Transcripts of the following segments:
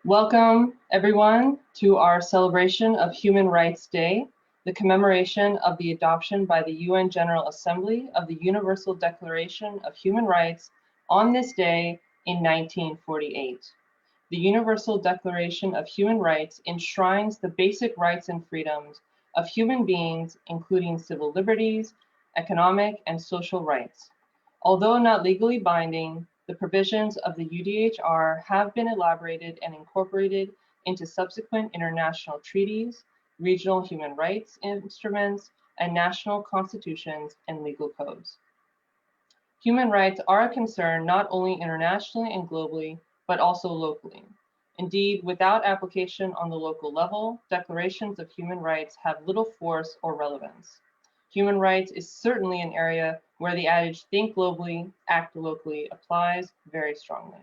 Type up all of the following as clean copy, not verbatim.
Welcome, everyone, to our celebration of Human Rights Day, the commemoration of the adoption by the UN General Assembly of the Universal Declaration of Human Rights on this day in 1948. The Universal Declaration of Human Rights enshrines the basic rights and freedoms of human beings, including civil liberties, economic, and social rights. Although not legally binding, the provisions of the UDHR have been elaborated and incorporated into subsequent international treaties, regional human rights instruments, and national constitutions and legal codes. Human rights are a concern not only internationally and globally, but also locally. Indeed, without application on the local level, declarations of human rights have little force or relevance. Human rights is certainly an area where the adage think globally, act locally applies very strongly.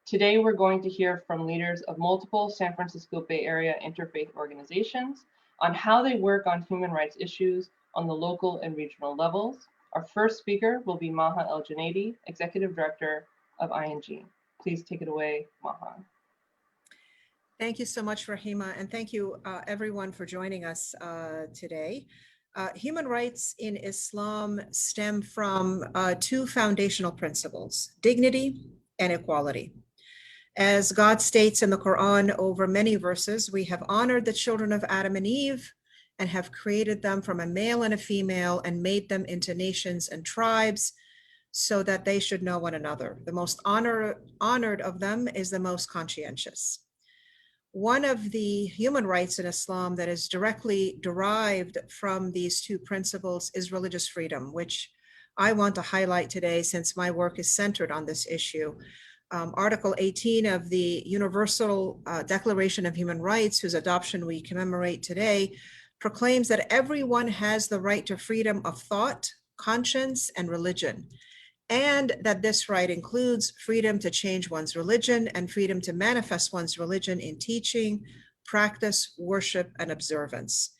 Today, we're going to hear from leaders of multiple San Francisco Bay Area interfaith organizations on how they work on human rights issues on the local and regional levels. Our first speaker will be Maha Geneti, Executive Director of ING. Please take it away, Maha. Thank you so much, Rahima, and thank you everyone for joining us today. Human rights in Islam stem from two foundational principles: dignity and equality. As God states in the Quran over many verses, we have honored the children of Adam and Eve and have created them from a male and a female and made them into nations and tribes so that they should know one another. The most honored of them is the most conscientious. One of the human rights in Islam that is directly derived from these two principles is religious freedom, which I want to highlight today since my work is centered on this issue. Article 18 of the Universal Declaration of Human Rights, whose adoption we commemorate today, proclaims that everyone has the right to freedom of thought, conscience, and religion, and that this right includes freedom to change one's religion and freedom to manifest one's religion in teaching, practice, worship, and observance.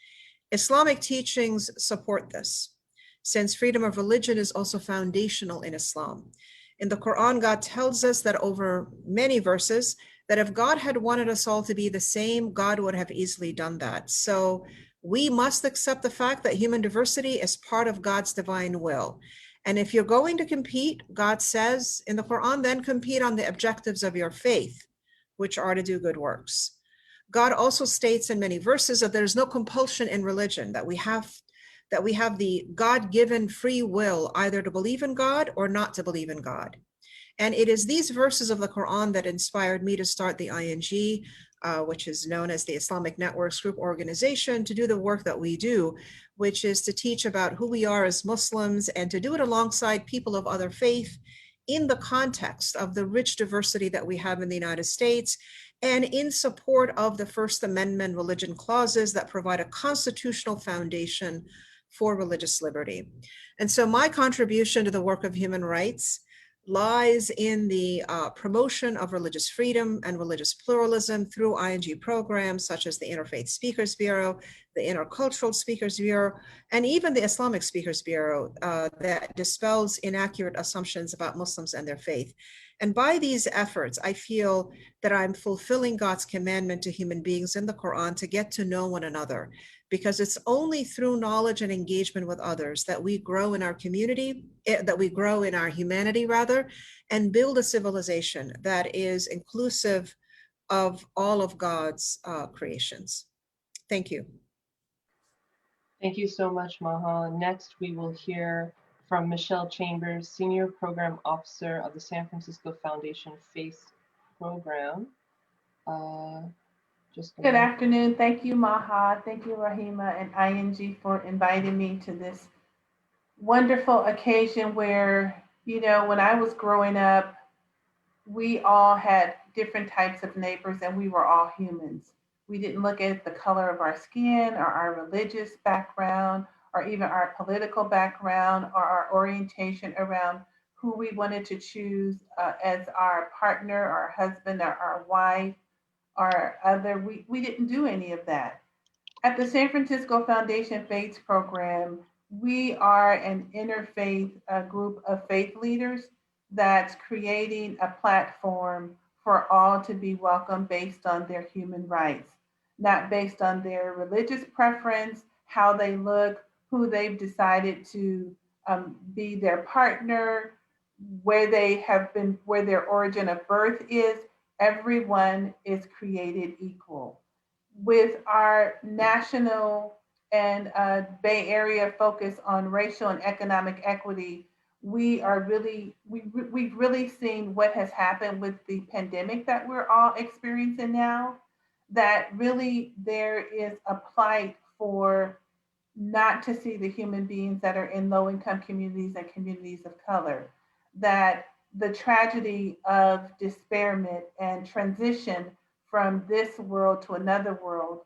Islamic teachings support this, since freedom of religion is also foundational in Islam. In the Quran, God tells us that over many verses, that if God had wanted us all to be the same, God would have easily done that. So we must accept the fact that human diversity is part of God's divine will. And if you're going to compete, God says in the Quran, then compete on the objectives of your faith, which are to do good works. God also states in many verses that there's no compulsion in religion, that we have the God-given free will either to believe in God or not to believe in God. And it is these verses of the Quran that inspired me to start the ING, which is known as the Islamic Networks Group organization, to do the work that we do, which is to teach about who we are as Muslims and to do it alongside people of other faith in the context of the rich diversity that we have in the United States and in support of the First Amendment religion clauses that provide a constitutional foundation for religious liberty. And so my contribution to the work of human rights lies in the promotion of religious freedom and religious pluralism through ING programs such as the Interfaith Speakers Bureau, the Intercultural Speakers Bureau, and even the Islamic Speakers Bureau that dispels inaccurate assumptions about Muslims and their faith. And by these efforts, I feel that I'm fulfilling God's commandment to human beings in the Quran to get to know one another, because it's only through knowledge and engagement with others that we grow in our community, that we grow in our humanity rather, and build a civilization that is inclusive of all of God's creations. Thank you. Thank you so much, Maha. Next, we will hear from Michelle Chambers, Senior Program Officer of the San Francisco Foundation FACE program. Good afternoon. Thank you, Maha. Thank you, Rahima and ING for inviting me to this wonderful occasion where, when I was growing up, we all had different types of neighbors and we were all humans. We didn't look at the color of our skin or our religious background or even our political background or our orientation around who we wanted to choose as our partner, our husband, or our wife, or other. We didn't do any of that. At the San Francisco Foundation Faith program, we are an interfaith group of faith leaders that's creating a platform for all to be welcome based on their human rights, not based on their religious preference, how they look, who they've decided to be their partner, where they have been, where their origin of birth is. Everyone is created equal. With our national and Bay Area focus on racial and economic equity, we've really seen what has happened with the pandemic that we're all experiencing now, that really there is a plight for not to see the human beings that are in low income communities and communities of color, that the tragedy of disparity and transition from this world to another world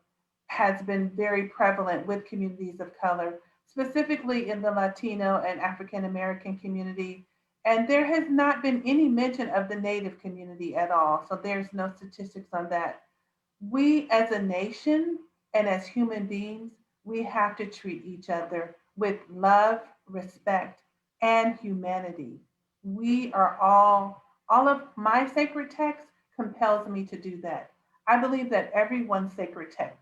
has been very prevalent with communities of color, specifically in the Latino and African American community. And there has not been any mention of the Native community at all. So there's no statistics on that. We as a nation and as human beings, we have to treat each other with love, respect, and humanity. We are all of my sacred text compels me to do that. I believe that everyone's sacred text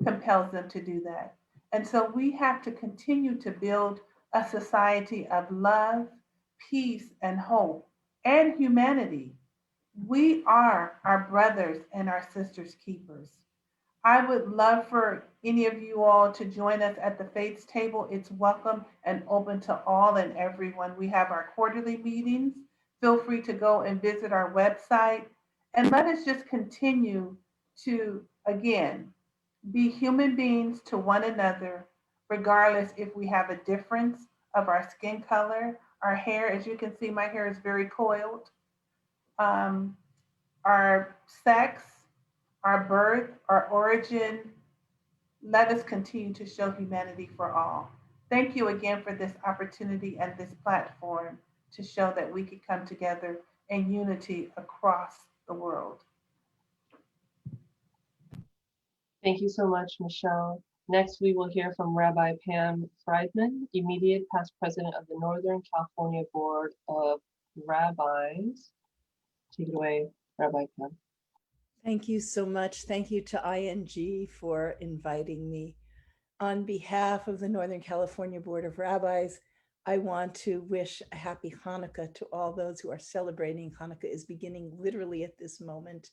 compels them to do that. And so we have to continue to build a society of love, peace, and hope, and humanity. We are our brothers and our sisters' keepers. I would love for any of you all to join us at the Faiths table. It's welcome and open to all and everyone. We have our quarterly meetings. Feel free to go and visit our website. And let us just continue to, again, be human beings to one another, regardless if we have a difference of our skin color, our hair. As you can see, my hair is very coiled. Our sex, our birth, our origin. Let us continue to show humanity for all. Thank you again for this opportunity and this platform to show that we could come together in unity across the world. Thank you so much, Michelle. Next, we will hear from Rabbi Pam Friedman, immediate past president of the Northern California Board of Rabbis. Take it away, Rabbi Pam. Thank you so much. Thank you to ING for inviting me. On behalf of the Northern California Board of Rabbis, I want to wish a happy Hanukkah to all those who are celebrating. Hanukkah is beginning literally at this moment.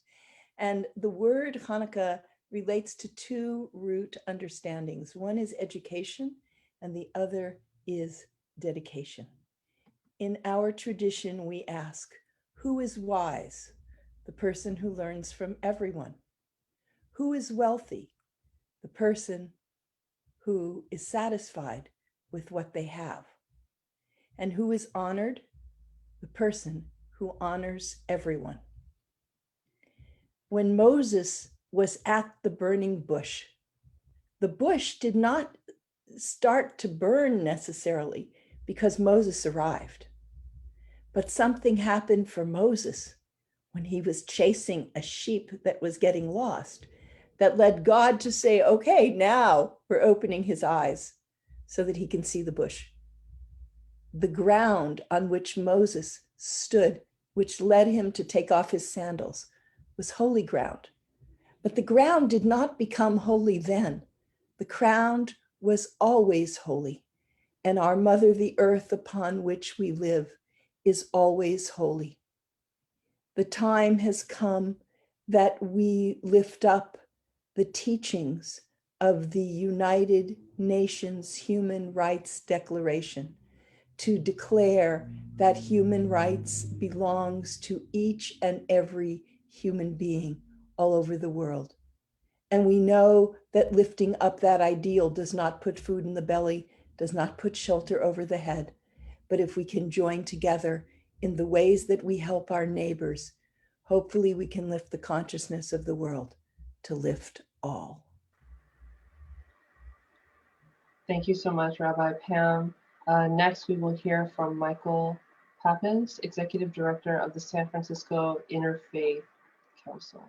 And the word Hanukkah relates to two root understandings. One is education, and the other is dedication. In our tradition, we ask, who is wise? The person who learns from everyone. Who is wealthy? The person who is satisfied with what they have. And who is honored? The person who honors everyone. When Moses was at the burning bush, the bush did not start to burn necessarily because Moses arrived. But something happened for Moses when he was chasing a sheep that was getting lost, that led God to say, okay, now we're opening his eyes so that he can see the bush. The ground on which Moses stood, which led him to take off his sandals, was holy ground. But the ground did not become holy then. The ground was always holy, and our mother, the earth upon which we live, is always holy. The time has come that we lift up the teachings of the United Nations Human Rights Declaration to declare that human rights belongs to each and every human being all over the world. And we know that lifting up that ideal does not put food in the belly, does not put shelter over the head. But if we can join together in the ways that we help our neighbors, hopefully we can lift the consciousness of the world to lift all. Thank you so much, Rabbi Pam. Next, we will hear from Michael Poppins, Executive Director of the San Francisco Interfaith Council.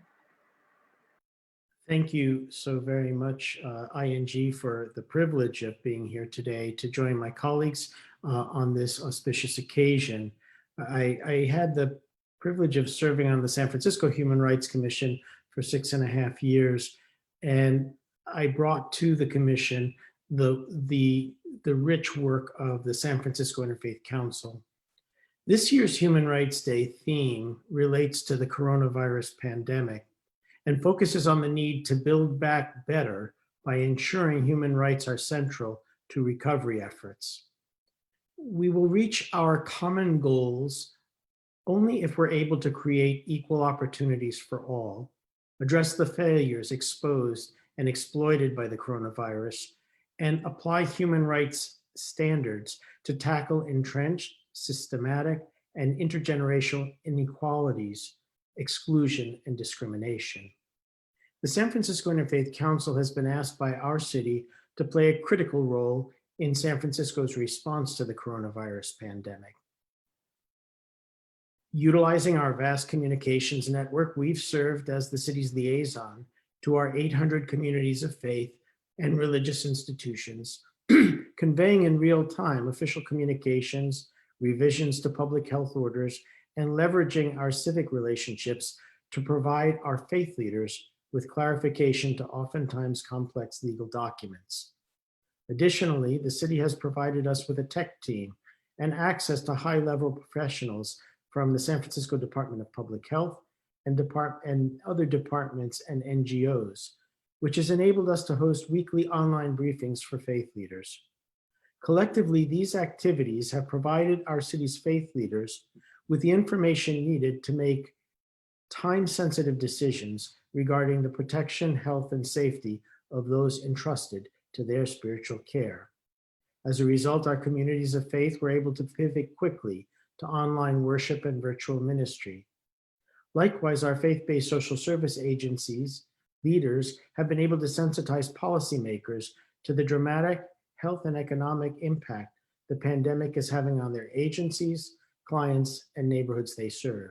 Thank you so very much, ING, for the privilege of being here today to join my colleagues on this auspicious occasion. I had the privilege of serving on the San Francisco Human Rights Commission for 6.5 years. And I brought to the commission the rich work of the San Francisco Interfaith Council. This year's Human Rights Day theme relates to the coronavirus pandemic and focuses on the need to build back better by ensuring human rights are central to recovery efforts. We will reach our common goals only if we're able to create equal opportunities for all, address the failures exposed and exploited by the coronavirus, and apply human rights standards to tackle entrenched, systematic, and intergenerational inequalities, exclusion, and discrimination. The San Francisco Interfaith Council has been asked by our city to play a critical role in San Francisco's response to the coronavirus pandemic. Utilizing our vast communications network, we've served as the city's liaison to our 800 communities of faith and religious institutions, conveying in real time official communications, revisions to public health orders, and leveraging our civic relationships to provide our faith leaders with clarification to oftentimes complex legal documents. Additionally, the city has provided us with a tech team and access to high-level professionals from the San Francisco Department of Public Health and other departments and NGOs, which has enabled us to host weekly online briefings for faith leaders. Collectively, these activities have provided our city's faith leaders with the information needed to make time-sensitive decisions regarding the protection, health, and safety of those entrusted to their spiritual care. As a result, our communities of faith were able to pivot quickly to online worship and virtual ministry. Likewise, our faith-based social service agencies, leaders, have been able to sensitize policymakers to the dramatic health and economic impact the pandemic is having on their agencies, clients, and neighborhoods they serve.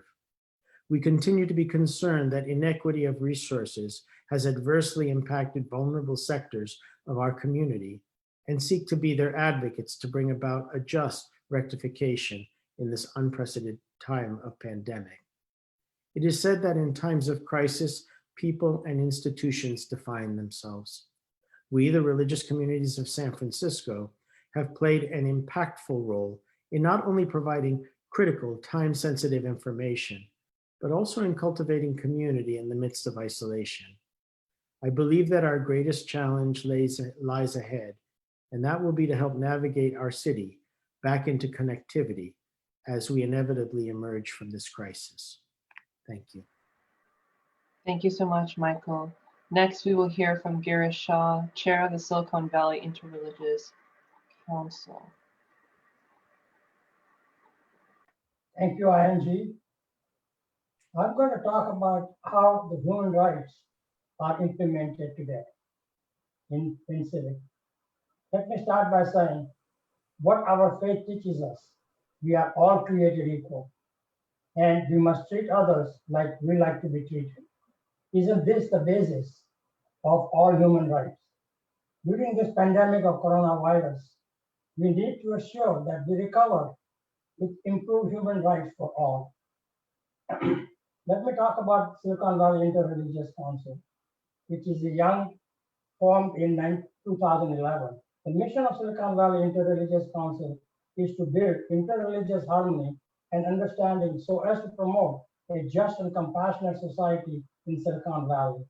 We continue to be concerned that inequity of resources has adversely impacted vulnerable sectors of our community and seek to be their advocates to bring about a just rectification in this unprecedented time of pandemic. It is said that in times of crisis, people and institutions define themselves. We, the religious communities of San Francisco, have played an impactful role in not only providing critical, time-sensitive information, but also in cultivating community in the midst of isolation. I believe that our greatest challenge lies ahead, and that will be to help navigate our city back into connectivity as we inevitably emerge from this crisis. Thank you. Thank you so much, Michael. Next, we will hear from Gareth Shaw, Chair of the Silicon Valley Interreligious Council. Thank you, ING. I'm going to talk about how the human rights are implemented today in civic. Let me start by saying what our faith teaches us. We are all created equal, and we must treat others like we like to be treated. Isn't this the basis of all human rights? During this pandemic of coronavirus, we need to assure that we recover with improved human rights for all. Let me talk about Silicon Valley Interreligious Council, which is a young formed in 2011. The mission of Silicon Valley Interreligious Council is to build interreligious harmony and understanding so as to promote a just and compassionate society in Silicon Valley.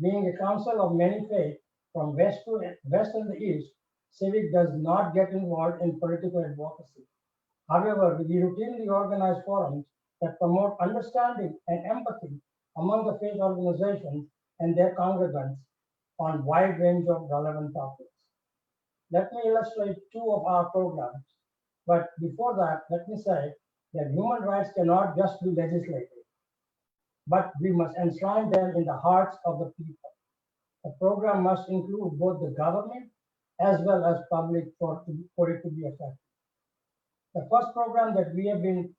Being a council of many faiths from west and the east, Civic does not get involved in political advocacy. However, we routinely organize forums that promote understanding and empathy among the faith organizations and their congregants on a wide range of relevant topics. Let me illustrate two of our programs. But before that, let me say that human rights cannot just be legislated, but we must enshrine them in the hearts of the people. The program must include both the government as well as public for it to be effective. The first program that we have been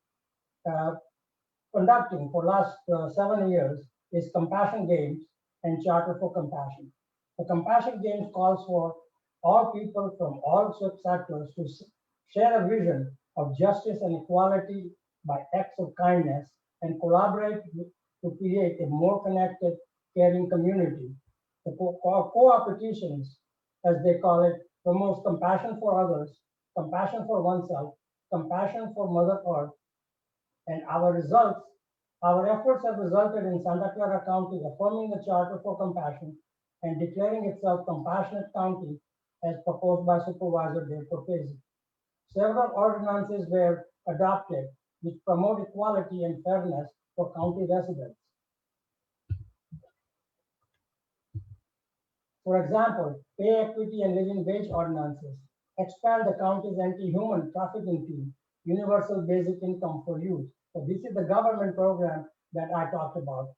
conducting for the last 7 years is Compassion Games and Charter for Compassion. The Compassion Games calls for all people from all sectors to share a vision of justice and equality by acts of kindness and collaborate to create a more connected, caring community. The co-op petitions, as they call it, promotes compassion for others, compassion for oneself, compassion for Mother Earth, and our efforts have resulted in Santa Clara County affirming the Charter for Compassion and declaring itself Compassionate County as proposed by Supervisor Dave Cortese. Several ordinances were adopted which promote equality and fairness for county residents. For example, pay equity and living wage ordinances expand the county's anti-human trafficking team, universal basic income for youth. So this is the government program that I talked about.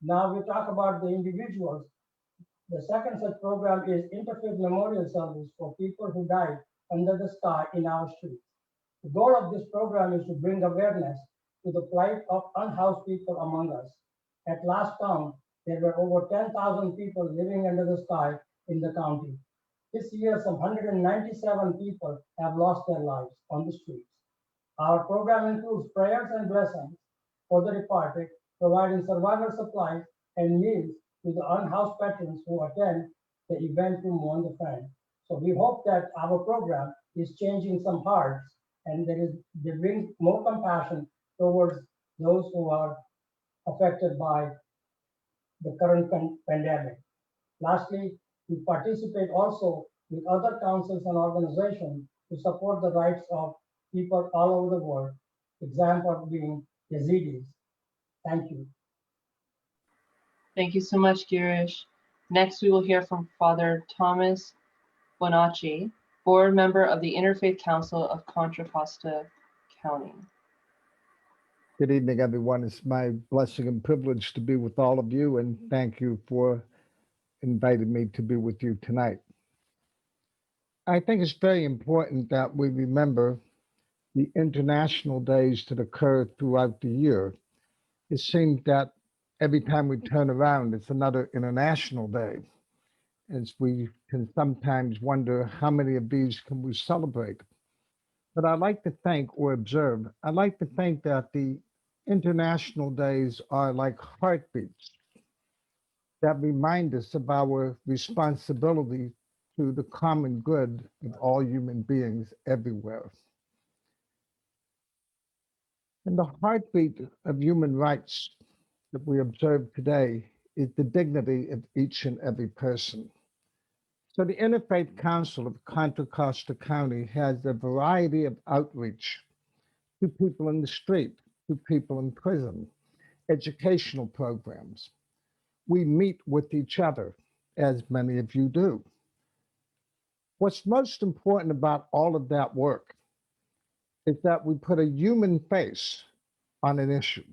Now we talk about the individuals. The second such program is Interfaith Memorial Service for people who died under the sky in our streets. The goal of this program is to bring awareness to the plight of unhoused people among us. At last count, there were over 10,000 people living under the sky in the county. This year, some 197 people have lost their lives on the streets. Our program includes prayers and blessings for the departed, providing survival supplies and meals to the unhoused veterans who attend the event to mourn the friend. So we hope that our program is changing some hearts and they bring more compassion towards those who are affected by the current pandemic. Lastly, we participate also with other councils and organizations to support the rights of people all over the world, example being Yazidis. Thank you. Thank you so much, Girish. Next, we will hear from Father Thomas Bonacci, board member of the Interfaith Council of Contra Costa County. Good evening, everyone. It's my blessing and privilege to be with all of you, and thank you for inviting me to be with you tonight. I think it's very important that we remember the international days that occur throughout the year. It seems that every time we turn around, it's another international day. As we can sometimes wonder how many of these can we celebrate. But I'd like to think or observe, I'd like to think that the international days are like heartbeats that remind us of our responsibility to the common good of all human beings everywhere. And the heartbeat of human rights that we observe today is the dignity of each and every person. So the Interfaith Council of Contra Costa County has a variety of outreach to people in the street, to people in prison, educational programs. We meet with each other, as many of you do. What's most important about all of that work is that we put a human face on an issue.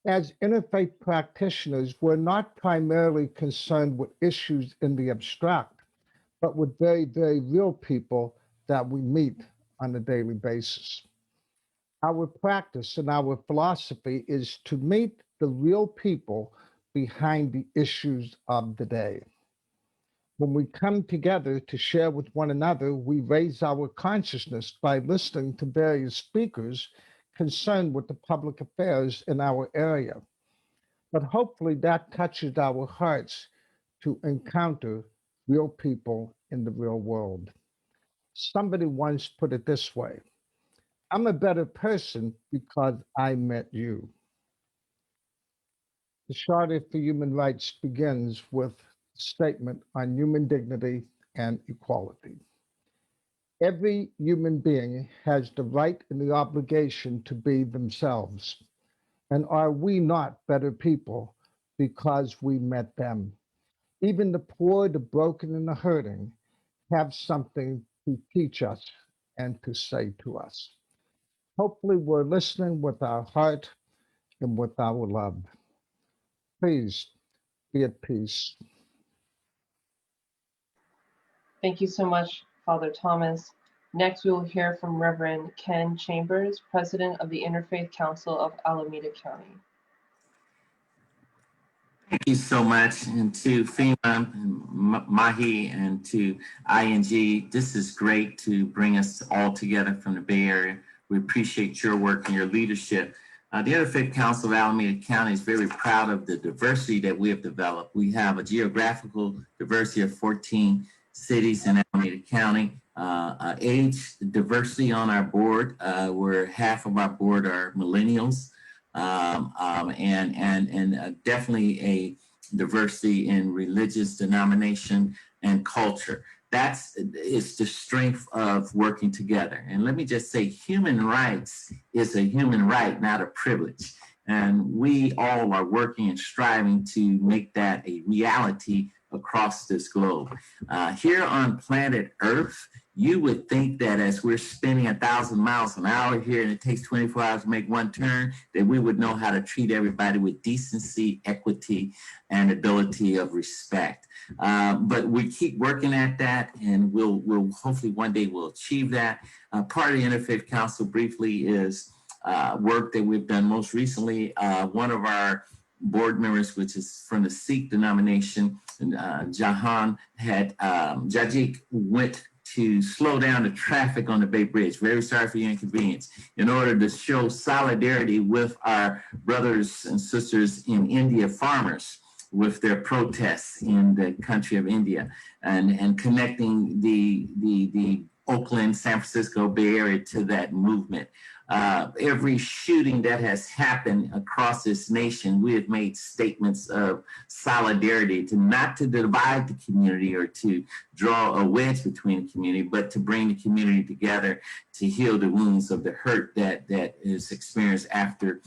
As interfaith practitioners, we're not primarily concerned with issues in the abstract, but with very, very real people that we meet on a daily basis. Our practice and our philosophy is to meet the real people behind the issues of the day. When we come together to share with one another, we raise our consciousness by listening to various speakers concerned with the public affairs in our area. But hopefully that touches our hearts to encounter real people in the real world. Somebody once put it this way: I'm a better person because I met you. The Charter for Human Rights begins with a statement on human dignity and equality. Every human being has the right and the obligation to be themselves. And are we not better people because we met them? Even the poor, the broken, and the hurting have something to teach us and to say to us. Hopefully we're listening with our heart and with our love. Please be at peace. Thank you so much, Father Thomas. Next, we will hear from Reverend Ken Chambers, President of the Interfaith Council of Alameda County. Thank you so much, and to FEMA, and Mahi, and to ING. This is great to bring us all together from the Bay Area. We appreciate your work and your leadership The Interfaith Council of Alameda County is very proud of the diversity that we have developed. We have a geographical diversity of 14 cities in Alameda County. Age diversity on our board, where half of our board are millennials, and definitely a diversity in religious denomination and culture. It's the strength of working together. And let me just say, human rights is a human right, not a privilege. And we all are working and striving to make that a reality across this globe. Here on planet Earth, you would think that as we're spinning 1,000 miles an hour here and it takes 24 hours to make one turn, that we would know how to treat everybody with decency, equity, and ability of respect. But we keep working at that, and we'll hopefully one day we'll achieve that. Part of the Interfaith Council briefly is work that we've done most recently. One of our board members, which is from the Sikh denomination, Jajik went to slow down the traffic on the Bay Bridge. Very sorry for your inconvenience. In order to show solidarity with our brothers and sisters in India, farmers, with their protests in the country of India, and connecting the Oakland, San Francisco Bay Area to that movement. Every shooting that has happened across this nation, we have made statements of solidarity not to divide the community or to draw a wedge between the community, but to bring the community together to heal the wounds of the hurt that is experienced after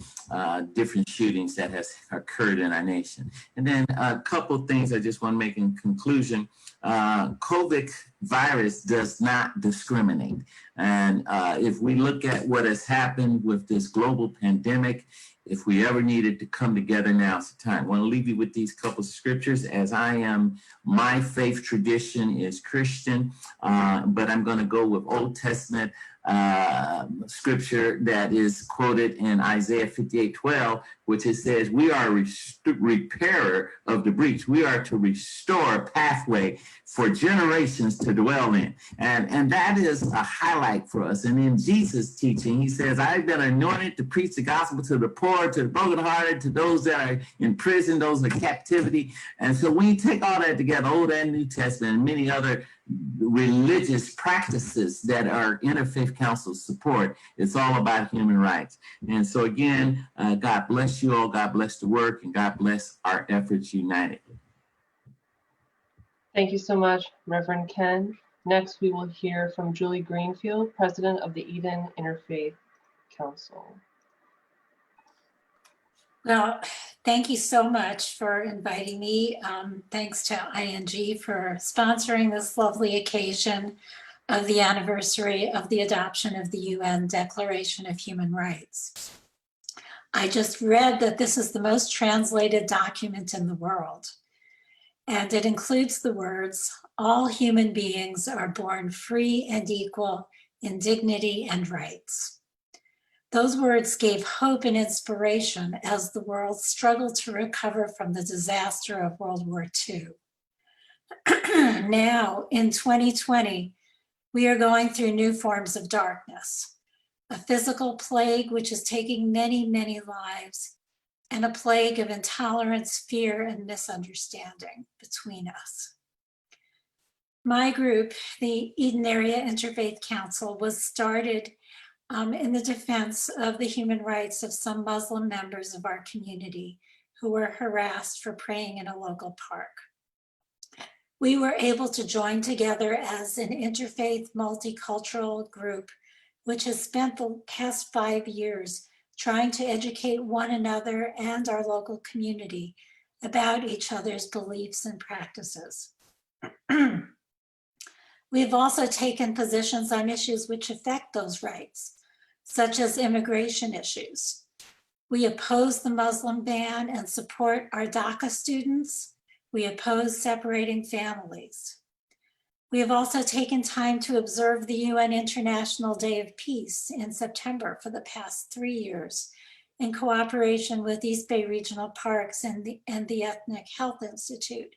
different shootings that has occurred in our nation. And then a couple things I just want to make in conclusion. COVID virus does not discriminate. And if we look at what has happened with this global pandemic, if we ever needed to come together, now's the time. I want to leave you with these couple of scriptures. As my faith tradition is Christian, but I'm going to go with Old Testament scripture that is quoted in Isaiah 58:12, which it says, we are a repairer of the breach. We are to restore a pathway for generations to dwell in. And that is a highlight for us. And in Jesus' teaching, he says, I've been anointed to preach the gospel to the poor, to the brokenhearted, to those that are in prison, those in captivity. And so when you take all that together, Old and New Testament, and many other religious practices that our Interfaith Council support, it's all about human rights. And so again, God bless you all, God bless the work, and God bless our efforts united. Thank you so much, Reverend Ken. Next, we will hear from Julie Greenfield, President of the Eden Interfaith Council. Well, thank you so much for inviting me. Thanks to ING for sponsoring this lovely occasion of the anniversary of the adoption of the UN Declaration of Human Rights. I just read that this is the most translated document in the world, and it includes the words, all human beings are born free and equal in dignity and rights. Those words gave hope and inspiration as the world struggled to recover from the disaster of World War II. Now, in 2020, we are going through new forms of darkness, a physical plague which is taking many, many lives, and a plague of intolerance, fear, and misunderstanding between us. My group, the Eden Area Interfaith Council, was started in the defense of the human rights of some Muslim members of our community who were harassed for praying in a local park. We were able to join together as an interfaith multicultural group, which has spent the past 5 years trying to educate one another and our local community about each other's beliefs and practices. We have also taken positions on issues which affect those rights, such as immigration issues. We oppose the Muslim ban and support our DACA students. We oppose separating families. We have also taken time to observe the UN International Day of Peace in September for the past 3 years in cooperation with East Bay Regional Parks and the Ethnic Health Institute.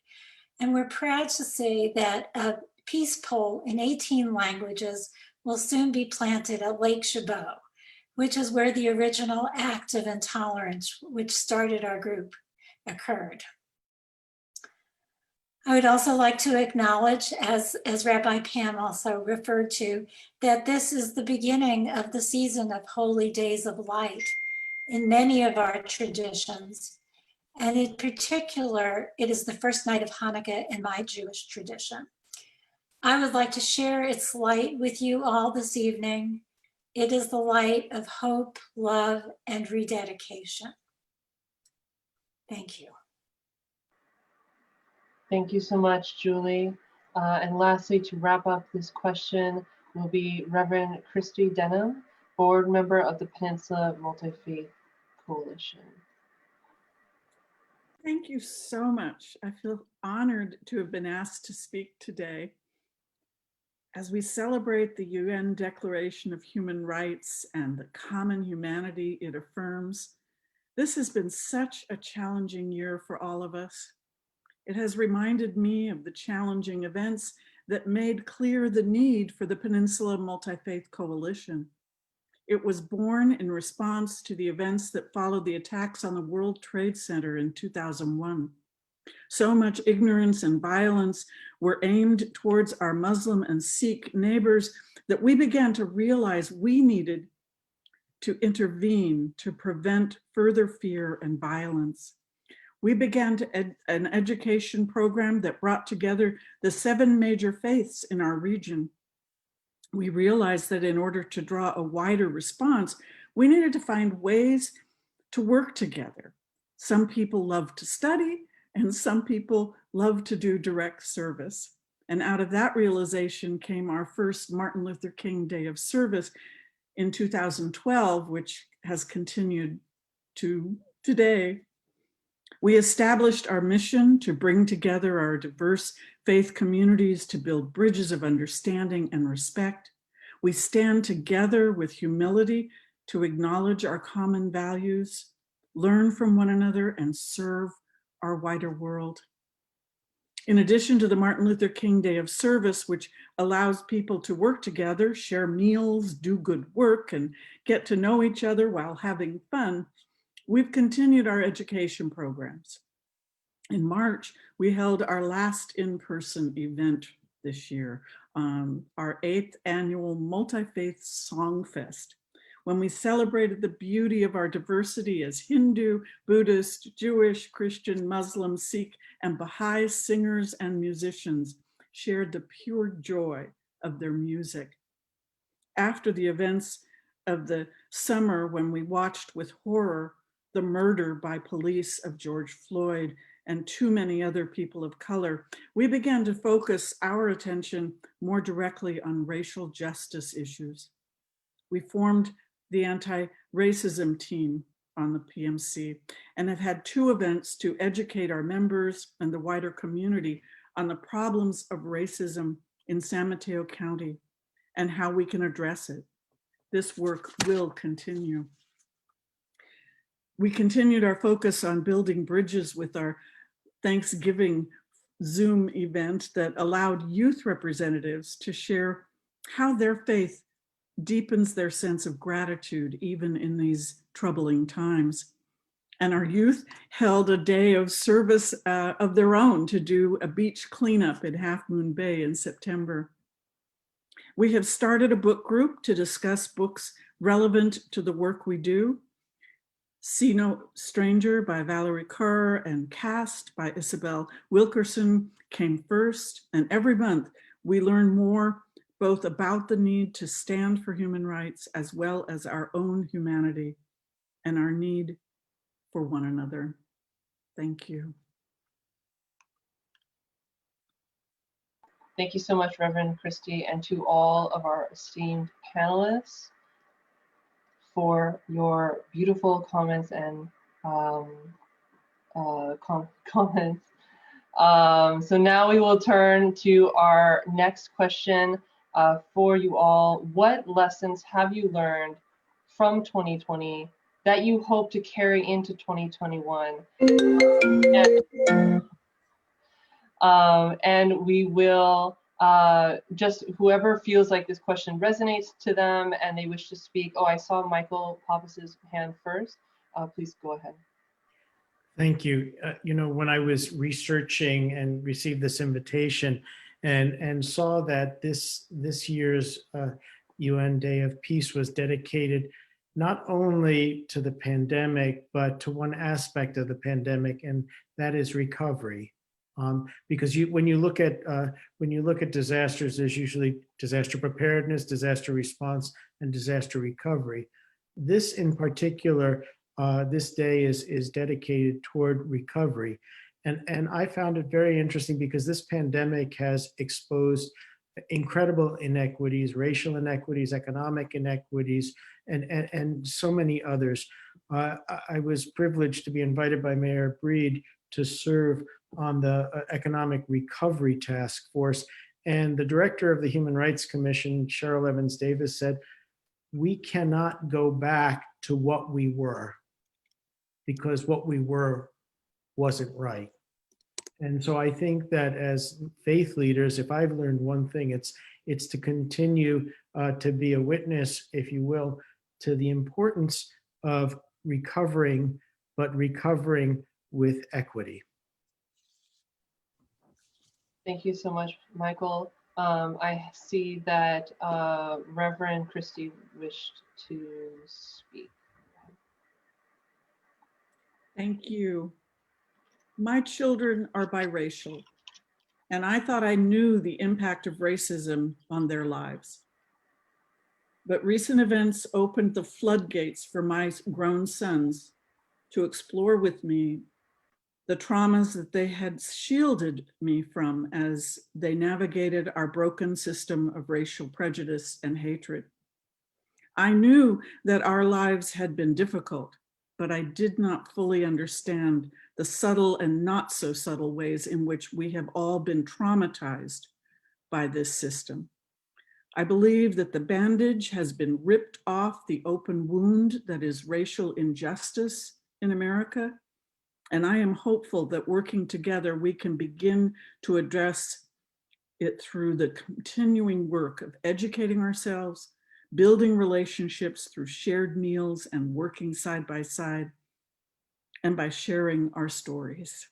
And we're proud to say that a peace pole in 18 languages will soon be planted at Lake Chabot, which is where the original act of intolerance, which started our group, occurred. I would also like to acknowledge, as Rabbi Pam also referred to, that this is the beginning of the season of Holy Days of Light in many of our traditions. And in particular, it is the first night of Hanukkah in my Jewish tradition. I would like to share its light with you all this evening. It is the light of hope, love, and rededication. Thank you. Thank you so much, Julie. And lastly, to wrap up this question will be Reverend Christy Denham, board member of the Peninsula Multifaith Coalition. Thank you so much. I feel honored to have been asked to speak today. As we celebrate the UN Declaration of Human Rights and the common humanity it affirms, this has been such a challenging year for all of us. It has reminded me of the challenging events that made clear the need for the Peninsula Multifaith Coalition. It was born in response to the events that followed the attacks on the World Trade Center in 2001. So much ignorance and violence were aimed towards our Muslim and Sikh neighbors that we began to realize we needed to intervene to prevent further fear and violence. We began an education program that brought together the 7 major faiths in our region. We realized that in order to draw a wider response, we needed to find ways to work together. Some people love to study, and some people love to do direct service. And out of that realization came our first Martin Luther King Day of Service in 2012, which has continued to today. We established our mission to bring together our diverse faith communities to build bridges of understanding and respect. We stand together with humility to acknowledge our common values, learn from one another, and serve our wider world. In addition to the Martin Luther King Day of Service, which allows people to work together, share meals, do good work, and get to know each other while having fun, we've continued our education programs. In March, we held our last in-person event this year, our 8th annual Multi-Faith Song Fest, when we celebrated the beauty of our diversity as Hindu, Buddhist, Jewish, Christian, Muslim, Sikh, and Baha'i singers and musicians shared the pure joy of their music. After the events of the summer, when we watched with horror the murder by police of George Floyd and too many other people of color, we began to focus our attention more directly on racial justice issues. We formed the anti-racism team on the PMC and have had 2 events to educate our members and the wider community on the problems of racism in San Mateo County and how we can address it. This work will continue. We continued our focus on building bridges with our Thanksgiving Zoom event that allowed youth representatives to share how their faith deepens their sense of gratitude even in these troubling times. And our youth held a day of service of their own to do a beach cleanup in Half Moon Bay in September. We have started a book group to discuss books relevant to the work we do. See No Stranger by Valerie Kerr and Cast by Isabel Wilkerson came first. And every month we learn more both about the need to stand for human rights as well as our own humanity and our need for one another. Thank you. Thank you so much, Reverend Christy, and to all of our esteemed panelists for your beautiful comments and comments. So now we will turn to our next question for you all. What lessons have you learned from 2020 that you hope to carry into 2021? And we will Just whoever feels like this question resonates to them and they wish to speak. Oh, I saw Michael Poppins' hand first. Please go ahead. Thank you. You know, when I was researching and received this invitation and saw that this year's UN Day of Peace was dedicated not only to the pandemic, but to one aspect of the pandemic, and that is recovery. Because when you look at disasters, there's usually disaster preparedness, disaster response, and disaster recovery. This in particular, this day is dedicated toward recovery. And I found it very interesting because this pandemic has exposed incredible inequities, racial inequities, economic inequities, and so many others. I was privileged to be invited by Mayor Breed to serve on the Economic Recovery Task Force. And the director of the Human Rights Commission, Cheryl Evans Davis, said, we cannot go back to what we were because what we were wasn't right. And so I think that as faith leaders, if I've learned one thing, it's to continue to be a witness, if you will, to the importance of recovering, but recovering with equity. Thank you so much, Michael. I see that Reverend Christie wished to speak. Thank you. My children are biracial, and I thought I knew the impact of racism on their lives. But recent events opened the floodgates for my grown sons to explore with me the traumas that they had shielded me from as they navigated our broken system of racial prejudice and hatred. I knew that our lives had been difficult, but I did not fully understand the subtle and not so subtle ways in which we have all been traumatized by this system. I believe that the bandage has been ripped off the open wound that is racial injustice in America. And I am hopeful that working together, we can begin to address it through the continuing work of educating ourselves, building relationships through shared meals and working side by side, and by sharing our stories.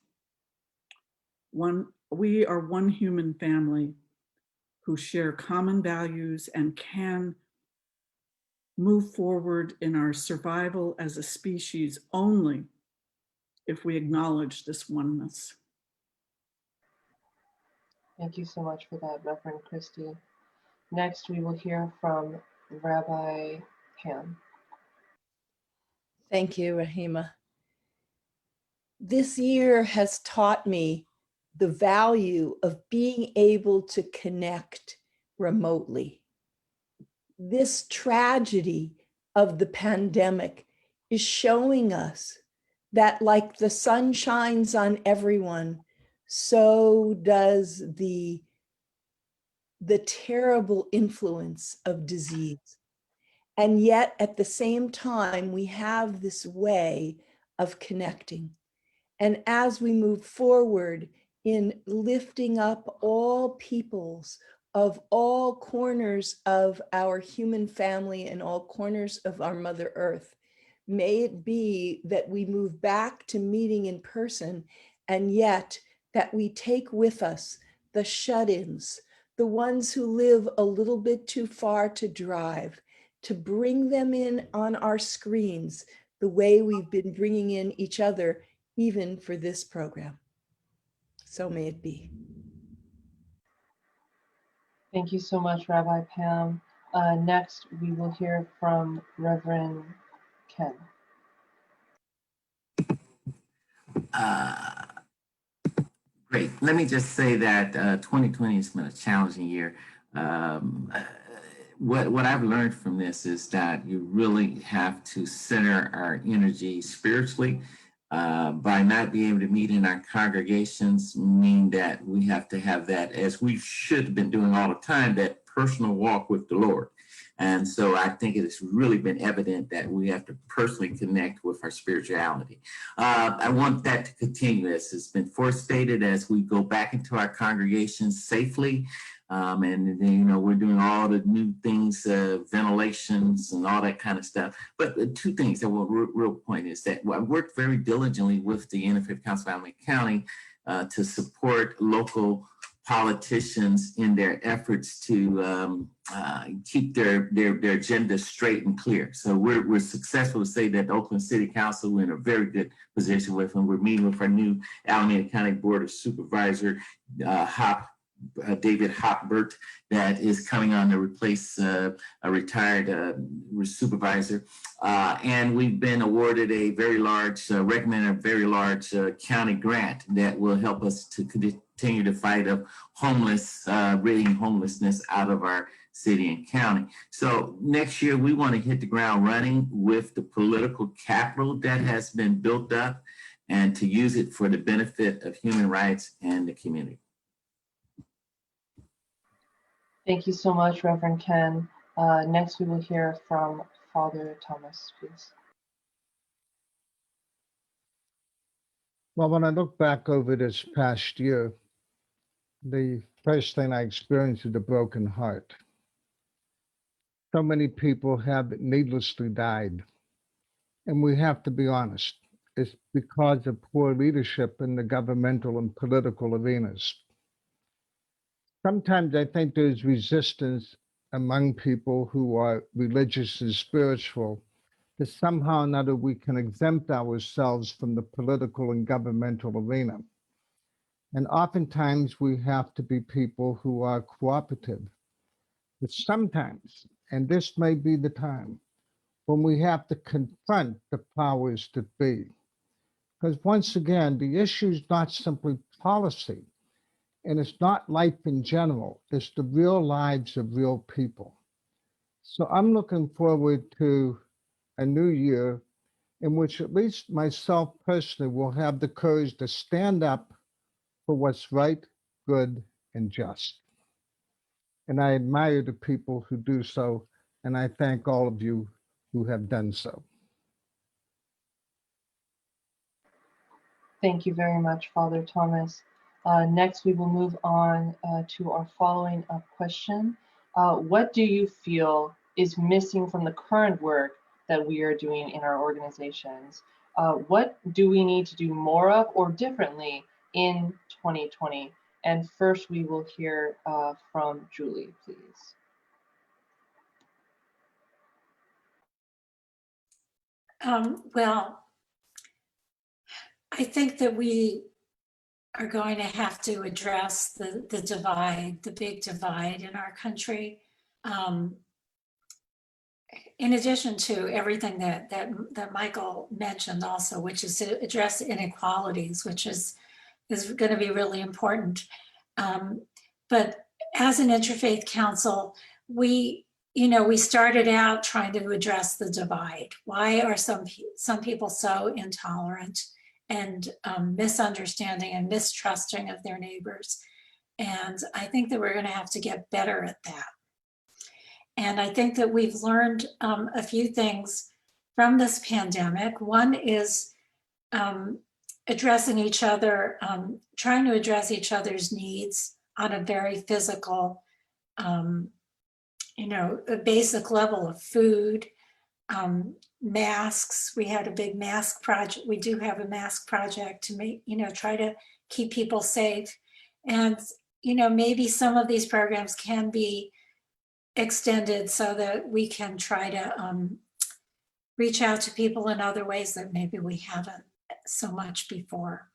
We are one human family who share common values and can move forward in our survival as a species only if we acknowledge this oneness. Thank you so much for that, Reverend Christie. Next, we will hear from Rabbi Pam. Thank you, Rahima. This year has taught me the value of being able to connect remotely. This tragedy of the pandemic is showing us that like the sun shines on everyone, so does the terrible influence of disease. And yet at the same time, we have this way of connecting. And as we move forward in lifting up all peoples of all corners of our human family and all corners of our Mother Earth, may it be that we move back to meeting in person, and yet that we take with us the shut-ins, the ones who live a little bit too far to drive, to bring them in on our screens the way we've been bringing in each other even for this program. So may it be. Thank you so much, Rabbi Pam. Next, we will hear from Reverend Ken. Great. Let me just say that 2020 has been a challenging year. What I've learned from this is that you really have to center our energy spiritually. By not being able to meet in our congregations, mean that we have to have that, as we should have been doing all the time, that personal walk with the Lord. And so I think it has really been evident that we have to personally connect with our spirituality. I want that to continue, as has been forestated, as we go back into our congregations safely. And then, you know, we're doing all the new things, ventilations and all that kind of stuff. But the two things that were real point is that I worked very diligently with the Interfaith Council of Alameda County to support local politicians in their efforts to keep their agenda straight and clear. So we're successful to say that the Oakland City Council, we're in a very good position with them. We're meeting with our new Alameda County Board of Supervisor, David Hopbert, that is coming on to replace a retired supervisor. And we've been awarded a very large, recommended a very large county grant that will help us to continue to fight ridding homelessness out of our city and county. So next year, we want to hit the ground running with the political capital that has been built up and to use it for the benefit of human rights and the community. Thank you so much, Reverend Ken. Next, we will hear from Father Thomas, please. Well, when I look back over this past year, the first thing I experienced is a broken heart. So many people have needlessly died. And we have to be honest, it's because of poor leadership in the governmental and political arenas. Sometimes I think there's resistance among people who are religious and spiritual that somehow or another we can exempt ourselves from the political and governmental arena. And oftentimes we have to be people who are cooperative. But sometimes, and this may be the time, when we have to confront the powers that be. Because once again, the issue is not simply policy, and it's not life in general, it's the real lives of real people. So I'm looking forward to a new year in which at least myself personally will have the courage to stand up for what's right, good, and just. And I admire the people who do so, and I thank all of you who have done so. Thank you very much, Father Thomas. Next, we will move on to our following up question. What do you feel is missing from the current work that we are doing in our organizations? What do we need to do more of or differently in 2020? And first, we will hear from Julie, please. Well, I think that we are going to have to address the divide, the big divide in our country. In addition to everything that Michael mentioned also, which is to address inequalities, which is going to be really important. But as an interfaith council, we started out trying to address the divide. Why are some people so intolerant and misunderstanding and mistrusting of their neighbors? And I think that we're going to have to get better at that. And I think that we've learned a few things from this pandemic. One is addressing each other, trying to address each other's needs on a very physical, a basic level of food, masks. We had a big mask project. We do have a mask project to make, try to keep people safe. And, maybe some of these programs can be extended so that we can try to reach out to people in other ways that maybe we haven't so much before.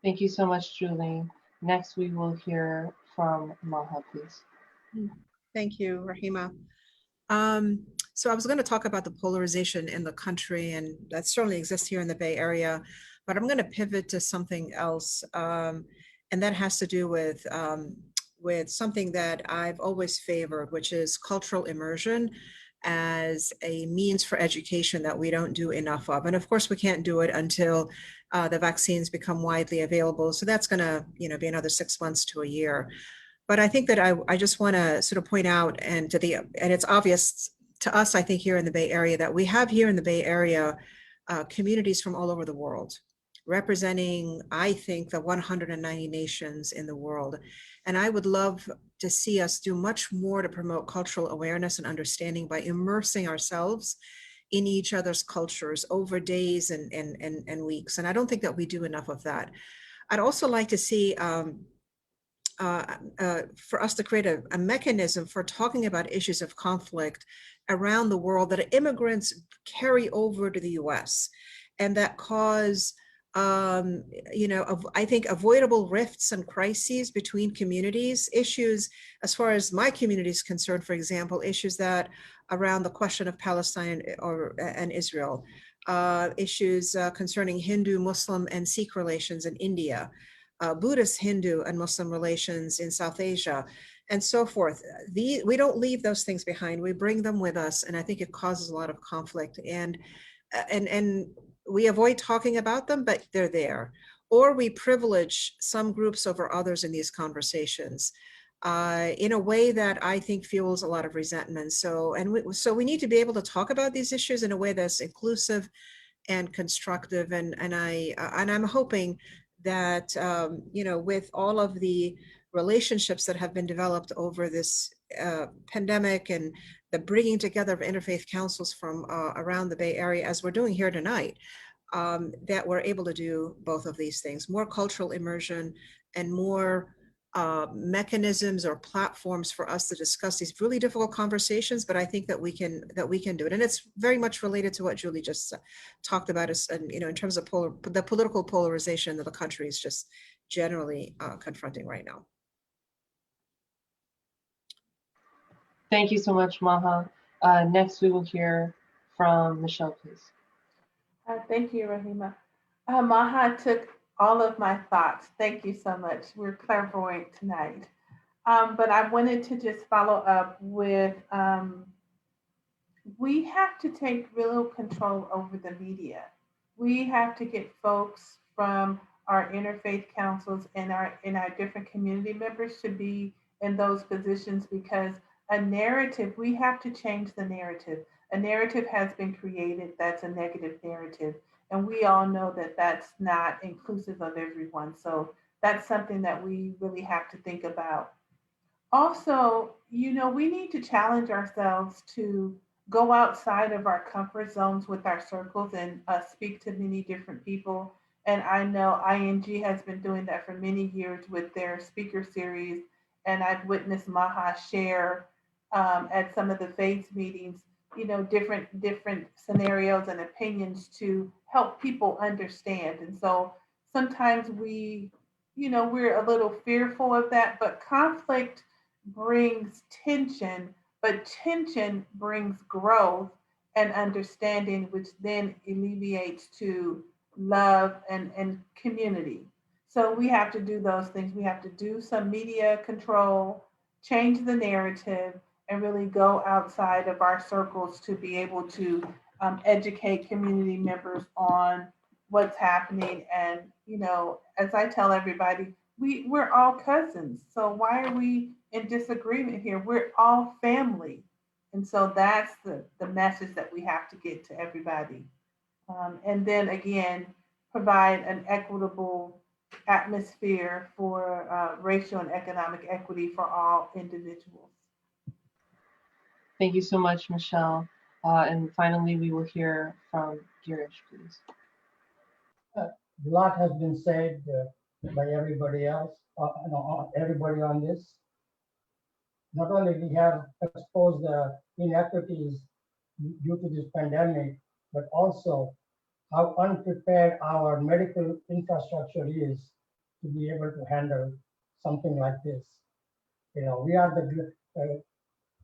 Thank you so much, Julie. Next, we will hear from Maha, please. Thank you, Rahima. So I was going to talk about the polarization in the country, and that certainly exists here in the Bay Area, but I'm going to pivot to something else, and that has to do with something that I've always favored, which is cultural immersion as a means for education that we don't do enough of. And of course, we can't do it until the vaccines become widely available. So that's going to be another 6 months to a year. But I think that I just want to sort of point out, and it's obvious to us, I think, here in the Bay Area, that we have here in the Bay Area communities from all over the world. representing, I think, the 190 nations in the world. And I would love to see us do much more to promote cultural awareness and understanding by immersing ourselves in each other's cultures over days and weeks. And I don't think that we do enough of that. I'd also like to see for us to create a mechanism for talking about issues of conflict around the world that immigrants carry over to the US and that cause, I think avoidable rifts and crises between communities, issues as far as my community is concerned, for example, issues that around the question of Palestine and Israel, issues concerning Hindu, Muslim, and Sikh relations in India, Buddhist, Hindu, and Muslim relations in South Asia, and so forth. We don't leave those things behind. We bring them with us, and I think it causes a lot of conflict. And we avoid talking about them, but they're there. Or we privilege some groups over others in these conversations in a way that I think fuels a lot of resentment. So we need to be able to talk about these issues in a way that's inclusive and constructive. And I'm hoping that with all of the relationships that have been developed over this pandemic and the bringing together of interfaith councils from around the Bay Area, as we're doing here tonight, that we're able to do both of these things: more cultural immersion and more mechanisms or platforms for us to discuss these really difficult conversations. But I think that we can do it, and it's very much related to what Julie just talked about, in terms of the political polarization that the country is just generally confronting right now. Thank you so much, Maha. Next, we will hear from Michelle, please. Thank you, Rahima. Maha took all of my thoughts. Thank you so much. We're clairvoyant tonight. But I wanted to just follow up with, we have to take real control over the media. We have to get folks from our interfaith councils and our different community members to be in those positions, because a narrative, we have to change the narrative. A narrative has been created that's a negative narrative. And we all know that that's not inclusive of everyone. So that's something that we really have to think about. Also, we need to challenge ourselves to go outside of our comfort zones with our circles and speak to many different people. And I know ING has been doing that for many years with their speaker series. And I've witnessed Maha share at some of the faith meetings, different scenarios and opinions to help people understand. And so sometimes we're a little fearful of that, but conflict brings tension, but tension brings growth and understanding, which then alleviates to love and community. So we have to do those things. We have to do some media control, change the narrative, and really go outside of our circles to be able to educate community members on what's happening. And, as I tell everybody, we're all cousins. So why are we in disagreement here? We're all family. And so that's the message that we have to get to everybody. And then again, provide an equitable atmosphere for racial and economic equity for all individuals. Thank you so much, Michelle. And finally, we will hear from Girish, please. A lot has been said by everybody else, everybody on this. Not only we have exposed the inequities due to this pandemic, but also how unprepared our medical infrastructure is to be able to handle something like this. We are the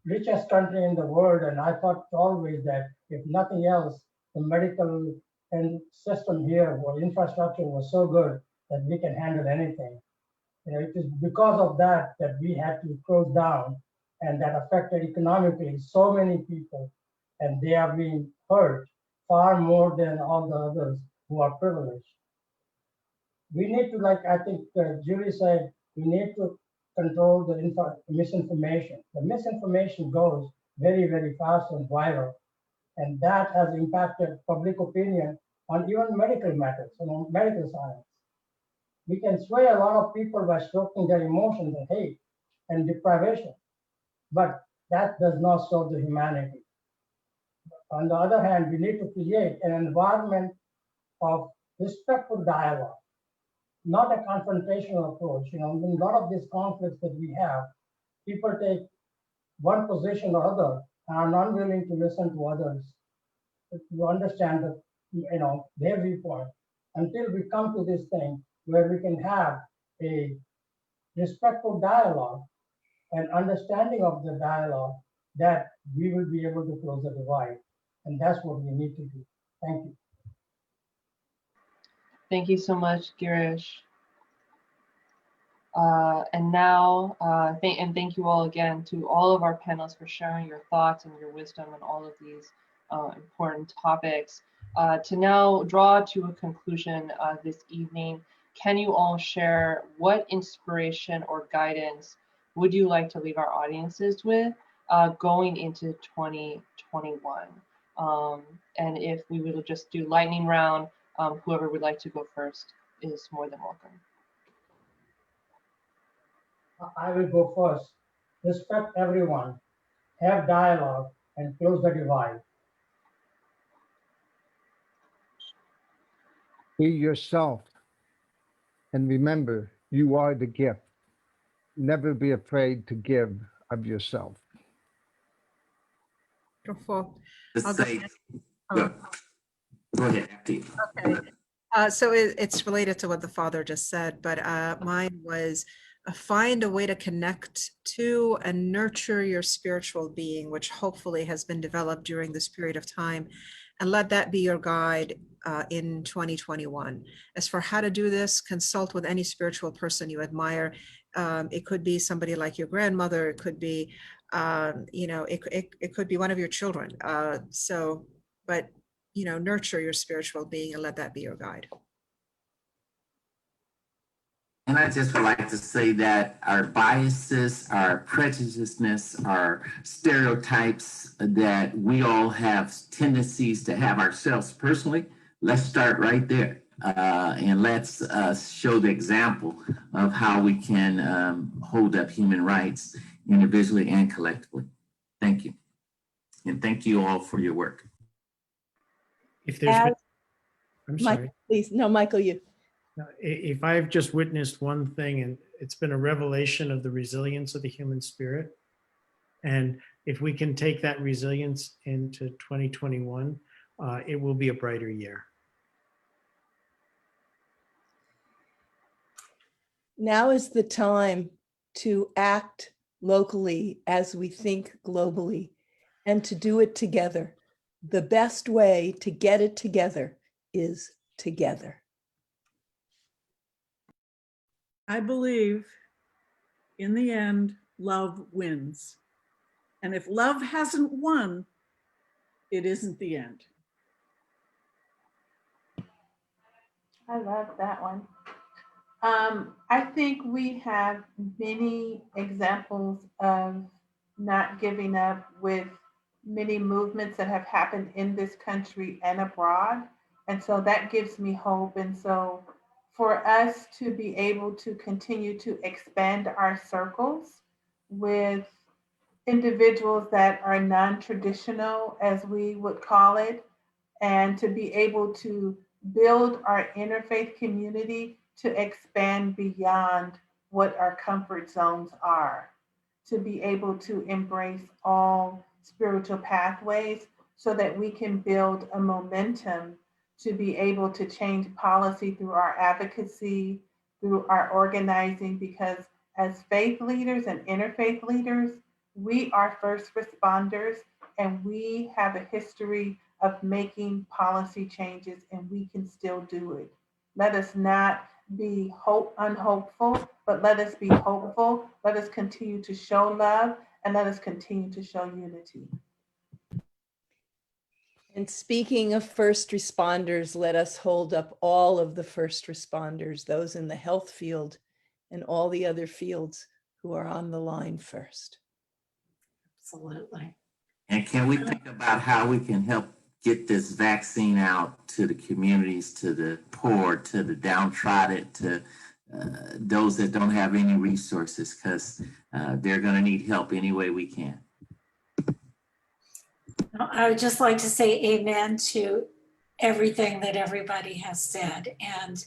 richest country in the world, and I thought always that if nothing else, the medical and system here or infrastructure was so good that we can handle anything. It is because of that we had to close down, and that affected economically so many people, and they are being hurt far more than all the others who are privileged. We need to, like I think Julie said, we need to control the misinformation. The misinformation goes very, very fast and viral, and that has impacted public opinion on even medical matters, medical science. We can sway a lot of people by stoking their emotions and hate and deprivation, but that does not serve the humanity. On the other hand, we need to create an environment of respectful dialogue, not a confrontational approach. In a lot of these conflicts that we have, people take one position or other and are unwilling to listen to others, to understand their viewpoint, until we come to this thing where we can have a respectful dialogue and understanding of the dialogue, that we will be able to close the divide. And that's what we need to do. Thank you. Thank you so much, Girish. And now, thank you all again to all of our panelists for sharing your thoughts and your wisdom on all of these important topics. To now draw to a conclusion this evening, can you all share what inspiration or guidance would you like to leave our audiences with going into 2021? And if we would just do lightning round, whoever would like to go first is more than welcome. I will go first. Respect everyone, have dialogue, and close the divide. Be yourself. And remember, you are the gift. Never be afraid to give of yourself. Beautiful. Let's say, go ahead. Okay. So it's related to what the father just said, but mine was find a way to connect to and nurture your spiritual being, which hopefully has been developed during this period of time, and let that be your guide in 2021. As for how to do this, consult with any spiritual person you admire. It could be somebody like your grandmother. It could be, it could be one of your children. But nurture your spiritual being and let that be your guide. And I just would like to say that our biases, our prejudices, our stereotypes that we all have tendencies to have ourselves personally, let's start right there. And let's show the example of how we can hold up human rights individually and collectively. Thank you. And thank you all for your work. If there's been, I'm sorry. Michael, please. No, Michael, you. If I've just witnessed one thing, and it's been a revelation of the resilience of the human spirit, and if we can take that resilience into 2021, it will be a brighter year. Now is the time to act locally as we think globally, and to do it together. The best way to get it together is together. I believe in the end, love wins. And if love hasn't won, it isn't the end. I love that one. I think we have many examples of not giving up with many movements that have happened in this country and abroad. And so that gives me hope. And so for us to be able to continue to expand our circles with individuals that are non-traditional, as we would call it, and to be able to build our interfaith community to expand beyond what our comfort zones are, to be able to embrace all spiritual pathways so that we can build a momentum to be able to change policy through our advocacy, through our organizing, because as faith leaders and interfaith leaders, we are first responders and we have a history of making policy changes, and we can still do it. Let us not be unhopeful, but let us be hopeful. Let us continue to show love, and let us continue to show unity. And speaking of first responders, let us hold up all of the first responders, those in the health field and all the other fields who are on the line first. Absolutely. And can we think about how we can help get this vaccine out to the communities, to the poor, to the downtrodden, to those that don't have any resources, because they're going to need help any way we can. I would just like to say amen to everything that everybody has said, and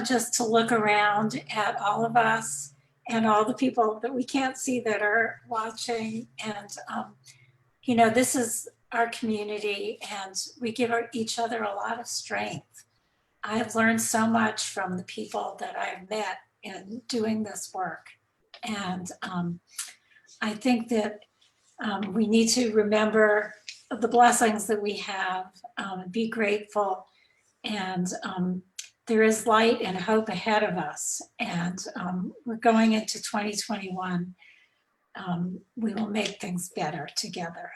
just to look around at all of us and all the people that we can't see that are watching. And, you know, this is our community, and we give each other a lot of strength. I've learned so much from the people that I've met in doing this work. And I think that we need to remember the blessings that we have, be grateful, and there is light and hope ahead of us. And we're going into 2021. We will make things better together.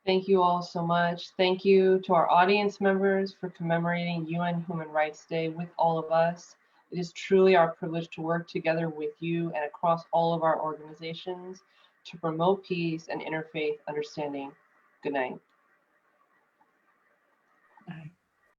Thank you all so much. Thank you to our audience members for commemorating UN Human Rights Day with all of us. It is truly our privilege to work together with you and across all of our organizations to promote peace and interfaith understanding. Good night.